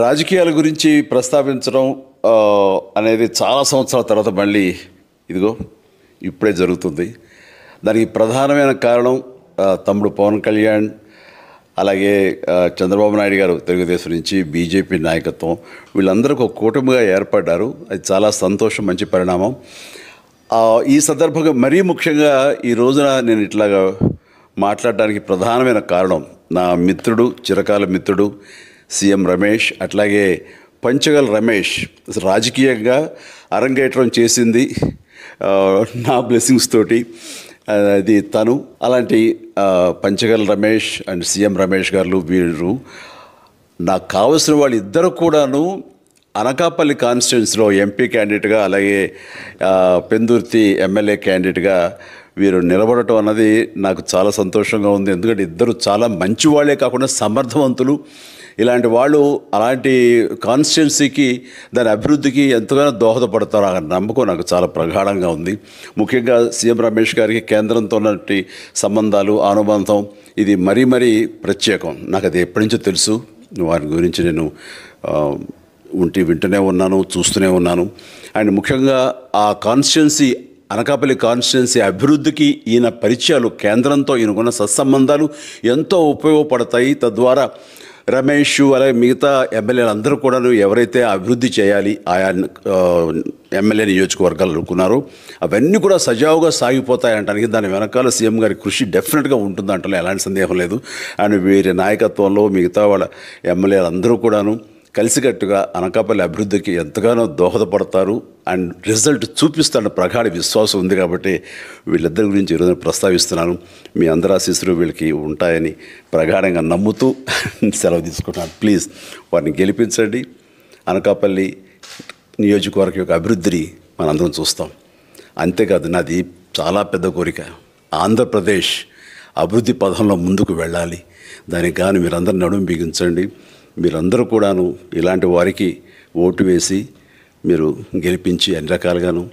రాజకీయాల గురించి ప్రస్తావించడం అనేది చాలా సంవత్సరాల తర్వాత మళ్ళీ ఇదిగో ఇప్పుడే జరుగుతుంది. దానికి ప్రధానమైన కారణం తమ్ముడు పవన్ కళ్యాణ్, అలాగే చంద్రబాబు నాయుడు గారు తెలుగుదేశం నుంచి, బీజేపీ నాయకత్వం వీళ్ళందరూ ఒక కూటమిగా ఏర్పడ్డారు. అది చాలా సంతోషం, మంచి పరిణామం. ఈ సందర్భంగా మరీ ముఖ్యంగా ఈ రోజున నేను ఇట్లాగా మాట్లాడడానికి ప్రధానమైన కారణం నా మిత్రుడు, చిరకాల మిత్రుడు సీఎం రమేష్, అట్లాగే పంచగల్ రమేష్ రాజకీయంగా అరంగేట్రం చేసింది నా బ్లెస్సింగ్స్ తోటి. అది తను. అలాంటి పంచగల్ రమేష్ అండ్ సీఎం రమేష్ గారు వీరు నాకు కావలసిన వాళ్ళు ఇద్దరు కూడాను అనకాపల్లి కాన్స్టిట్యున్సీలో ఎంపీ క్యాండిడేట్గా, అలాగే పెందుర్తి ఎమ్మెల్యే క్యాండిడేట్గా వీరు నిలబడటం అన్నది నాకు చాలా సంతోషంగా ఉంది. ఎందుకంటే ఇద్దరు చాలా మంచి వాళ్ళే కాకుండా సమర్థవంతులు. ఇలాంటి వాళ్ళు అలాంటి కాన్స్టిట్యున్సీకి, దాని అభివృద్ధికి ఎంతగానో దోహదపడతారు అనే నమ్మకం నాకు చాలా ప్రగాఢంగా ఉంది. ముఖ్యంగా సీఎం రమేష్ గారికి కేంద్రంతో ఉన్నటువంటి సంబంధాలు, అనుబంధం ఇది మరీ మరీ ప్రత్యేకం. నాకు అది ఎప్పటి నుంచో తెలుసు. వారి గురించి నేను వింటూనే ఉన్నాను, చూస్తూనే ఉన్నాను. అండ్ ముఖ్యంగా ఆ కాన్స్టిట్యున్సీ, అనకాపల్లి కాన్స్టిట్యున్సీ అభివృద్ధికి ఈయన పరిచయాలు, కేంద్రంతో ఈయనకున్న సత్సంబంధాలు ఎంతో ఉపయోగపడతాయి. తద్వారా రమేష్ అలాగే మిగతా ఎమ్మెల్యేలు అందరూ కూడా ఎవరైతే అభివృద్ధి చేయాలి ఆయా ఎమ్మెల్యే నియోజకవర్గాలు అనుకున్నారో అవన్నీ కూడా సజావుగా సాగిపోతాయి అంటానికి దాని వెనకాల సీఎం గారి కృషి డెఫినెట్గా ఉంటుందంటే ఎలాంటి సందేహం లేదు. అండ్ వీరి నాయకత్వంలో మిగతా వాళ్ళ ఎమ్మెల్యేలు అందరూ కూడాను కలిసికట్టుగా అనకాపల్లి అభివృద్ధికి ఎంతగానో దోహదపడతారు అండ్ రిజల్ట్ చూపిస్తాడన్న ప్రగాఢ విశ్వాసం ఉంది. కాబట్టి వీళ్ళిద్దరి గురించి ఈరోజు ప్రస్తావిస్తున్నాను. మీ అందరి ఆశీస్సులు వీళ్ళకి ఉంటాయని ప్రగాఢంగా నమ్ముతూ సెలవు తీసుకుంటున్నాను. ప్లీజ్ వారిని గెలిపించండి. అనకాపల్లి నియోజకవర్గం యొక్క అభివృద్ధిని మనందరం చూస్తాం. అంతేకాదు, నాది చాలా పెద్ద కోరిక, ఆంధ్రప్రదేశ్ అభివృద్ధి పథంలో ముందుకు వెళ్ళాలి. దానికి కానీ మీరందరూ నడుము బిగించండి. మీరందరూ కూడాను ఇలాంటి వారికి ఓటు వేసి మీరు గెలిపించి అన్ని రకాలుగాను